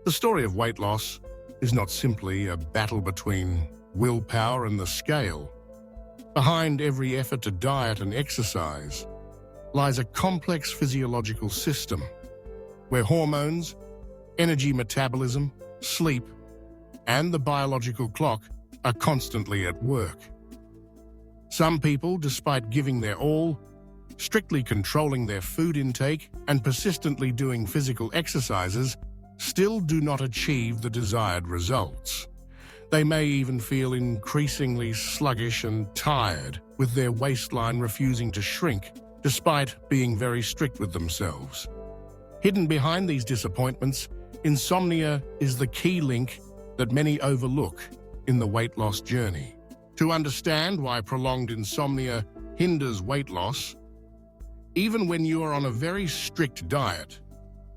The story of weight loss is not simply a battle between willpower and the scale. Behind every effort to diet and exercise lies a complex physiological system where hormones, energy metabolism, sleep, and the biological clock are constantly at work. Some people, despite giving their all, strictly controlling their food intake and persistently doing physical exercises, still do not achieve the desired results. They may even feel increasingly sluggish and tired, with their waistline refusing to shrink, despite being very strict with themselves. Hidden behind these disappointments, insomnia is the key link that many overlook in the weight loss journey. To understand why prolonged insomnia hinders weight loss, even when you are on a very strict diet,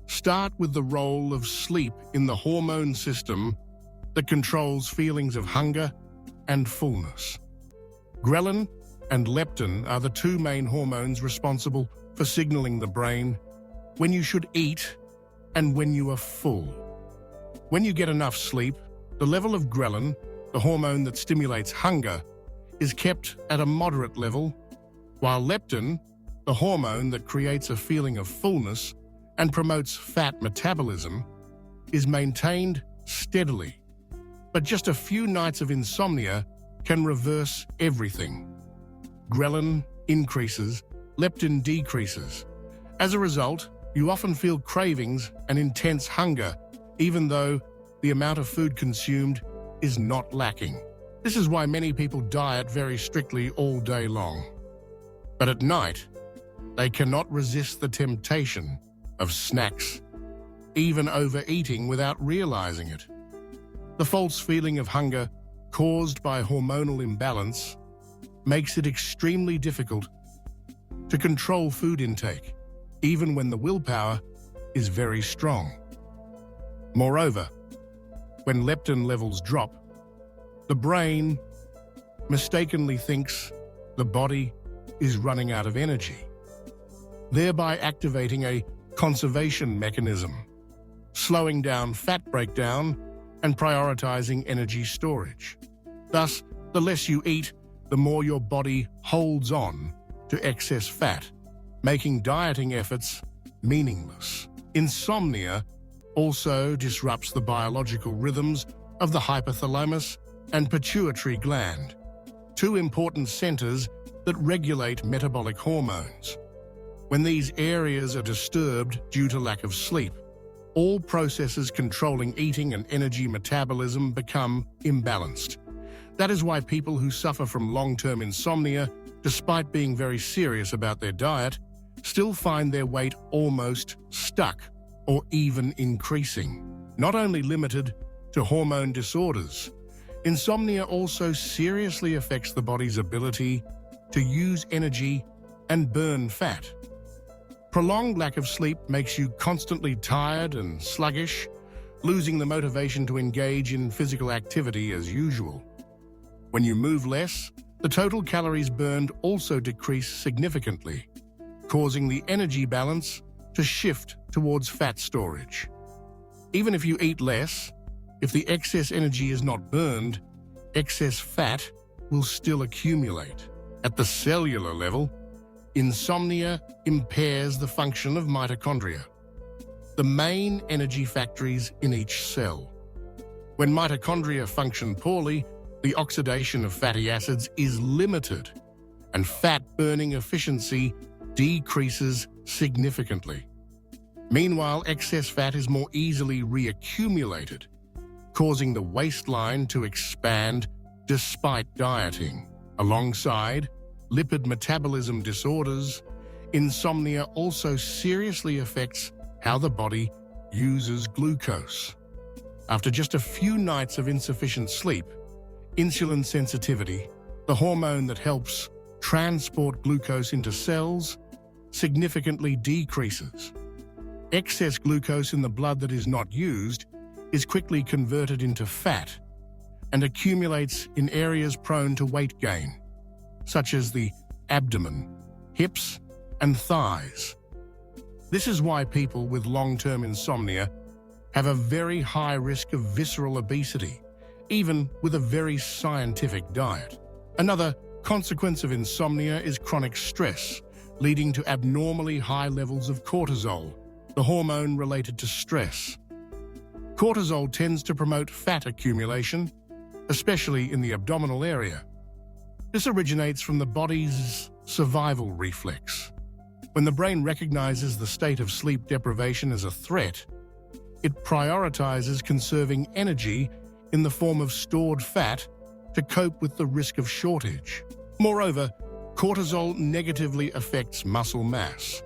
start with the role of sleep in the hormone system that controls feelings of hunger and fullness. Ghrelin and leptin are the two main hormones responsible for signaling the brain when you should eat and when you are full. When you get enough sleep, the level of ghrelin, the hormone that stimulates hunger, is kept at a moderate level, while leptin, the hormone that creates a feeling of fullness and promotes fat metabolism, is maintained steadily. But just a few nights of insomnia can reverse everything. Ghrelin increases, leptin decreases. As a result, you often feel cravings and intense hunger, even though the amount of food consumed is not lacking. This is why many people diet very strictly all day long. But at night, they cannot resist the temptation of snacks, even overeating without realizing it. The false feeling of hunger caused by hormonal imbalance makes it extremely difficult to control food intake, even when the willpower is very strong. Moreover, when leptin levels drop, the brain mistakenly thinks the body is running out of energy, thereby activating a conservation mechanism, slowing down fat breakdown and prioritizing energy storage. Thus, the less you eat, the more your body holds on to excess fat, making dieting efforts meaningless. Insomnia also disrupts the biological rhythms of the hypothalamus and pituitary gland, two important centers that regulate metabolic hormones. When these areas are disturbed due to lack of sleep, all processes controlling eating and energy metabolism become imbalanced. That is why people who suffer from long-term insomnia, despite being very serious about their diet, still find their weight almost stuck or even increasing. Not only limited to hormone disorders, insomnia also seriously affects the body's ability to use energy and burn fat. Prolonged lack of sleep makes you constantly tired and sluggish, losing the motivation to engage in physical activity as usual. When you move less, the total calories burned also decrease significantly, causing the energy balance to shift towards fat storage. Even if you eat less, if the excess energy is not burned, excess fat will still accumulate. At the cellular level, insomnia impairs the function of mitochondria, the main energy factories in each cell. When mitochondria function poorly, the oxidation of fatty acids is limited, and fat-burning efficiency decreases significantly. Meanwhile, excess fat is more easily reaccumulated, causing the waistline to expand despite dieting. Alongside lipid metabolism disorders, insomnia also seriously affects how the body uses glucose. After just a few nights of insufficient sleep, insulin sensitivity, the hormone that helps transport glucose into cells, significantly decreases. Excess glucose in the blood that is not used is quickly converted into fat and accumulates in areas prone to weight gain, such as the abdomen, hips, and thighs. This is why people with long-term insomnia have a very high risk of visceral obesity, even with a very scientific diet. Another consequence of insomnia is chronic stress, leading to abnormally high levels of cortisol, the hormone related to stress. Cortisol tends to promote fat accumulation, especially in the abdominal area. This originates from the body's survival reflex. When the brain recognizes the state of sleep deprivation as a threat, it prioritizes conserving energy in the form of stored fat to cope with the risk of shortage. Moreover, cortisol negatively affects muscle mass.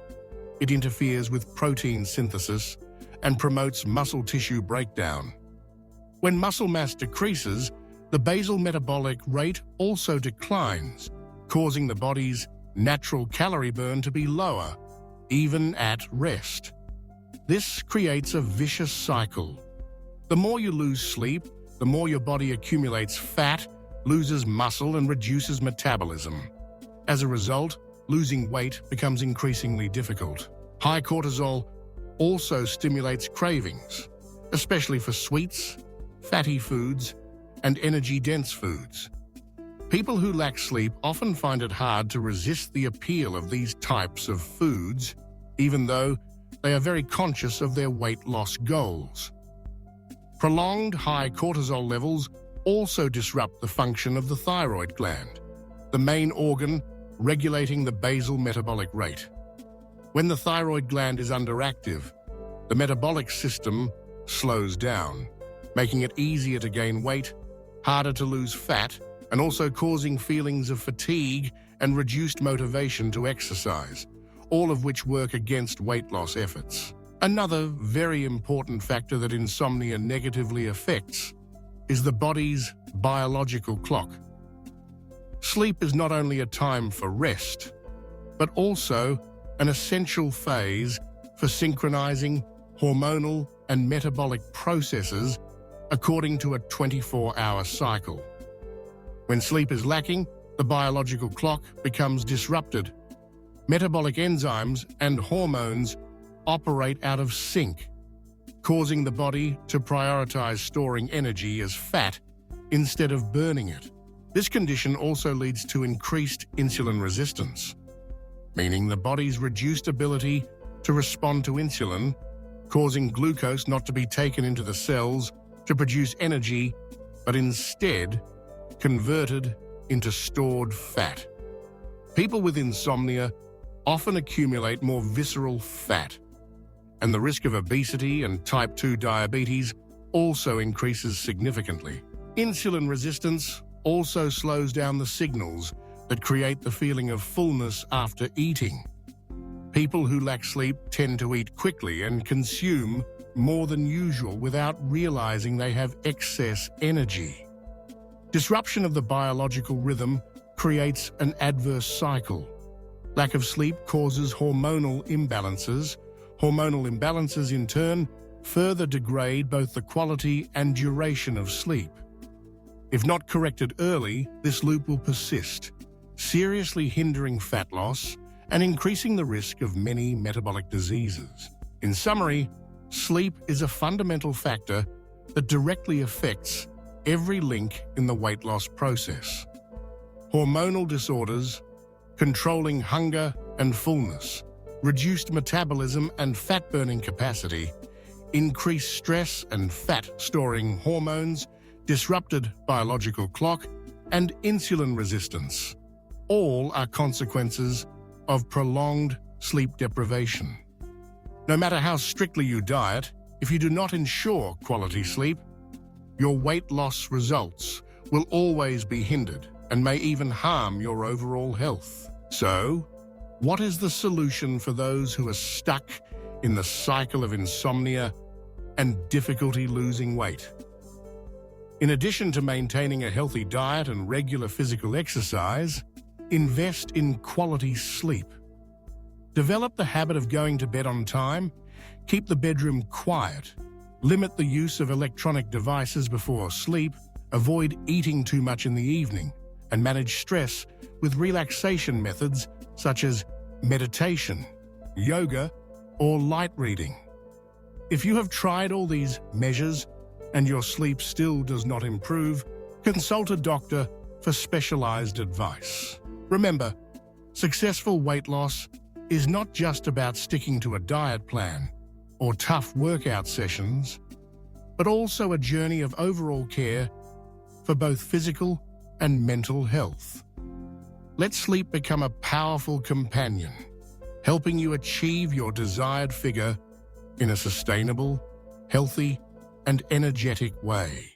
It interferes with protein synthesis and promotes muscle tissue breakdown. When muscle mass decreases, the basal metabolic rate also declines, causing the body's natural calorie burn to be lower, even at rest. This creates a vicious cycle. The more you lose sleep, the more your body accumulates fat, loses muscle, and reduces metabolism. As a result, losing weight becomes increasingly difficult. High cortisol also stimulates cravings, especially for sweets, fatty foods, and energy-dense foods. People who lack sleep often find it hard to resist the appeal of these types of foods, even though they are very conscious of their weight loss goals. Prolonged high cortisol levels also disrupt the function of the thyroid gland, the main organ regulating the basal metabolic rate. When the thyroid gland is underactive, the metabolic system slows down, making it easier to gain weight, harder to lose fat, and also causing feelings of fatigue and reduced motivation to exercise, all of which work against weight loss efforts. Another very important factor that insomnia negatively affects is the body's biological clock. Sleep is not only a time for rest, but also an essential phase for synchronizing hormonal and metabolic processes according to a 24-hour cycle. When sleep is lacking, the biological clock becomes disrupted. Metabolic enzymes and hormones operate out of sync, causing the body to prioritize storing energy as fat instead of burning it. This condition also leads to increased insulin resistance, meaning the body's reduced ability to respond to insulin, causing glucose not to be taken into the cells to produce energy, but instead converted into stored fat. People with insomnia often accumulate more visceral fat, and the risk of obesity and type 2 diabetes also increases significantly. Insulin resistance also slows down the signals that create the feeling of fullness after eating. People who lack sleep tend to eat quickly and consume more than usual without realizing they have excess energy. Disruption of the biological rhythm creates an adverse cycle. Lack of sleep causes hormonal imbalances. Hormonal imbalances, in turn, further degrade both the quality and duration of sleep. If not corrected early, this loop will persist, seriously hindering fat loss and increasing the risk of many metabolic diseases. In summary, sleep is a fundamental factor that directly affects every link in the weight loss process. Hormonal disorders, controlling hunger and fullness, reduced metabolism and fat-burning capacity, increased stress and fat-storing hormones, disrupted biological clock, and insulin resistance. All are consequences of prolonged sleep deprivation. No matter how strictly you diet, if you do not ensure quality sleep, your weight loss results will always be hindered and may even harm your overall health. So, what is the solution for those who are stuck in the cycle of insomnia and difficulty losing weight? In addition to maintaining a healthy diet and regular physical exercise, invest in quality sleep. Develop the habit of going to bed on time, keep the bedroom quiet, limit the use of electronic devices before sleep, avoid eating too much in the evening, and manage stress with relaxation methods such as meditation, yoga, or light reading. If you have tried all these measures and your sleep still does not improve, consult a doctor for specialized advice. Remember, successful weight loss is not just about sticking to a diet plan or tough workout sessions, but also a journey of overall care for both physical and mental health. Let sleep become a powerful companion, helping you achieve your desired figure in a sustainable, healthy, and energetic way.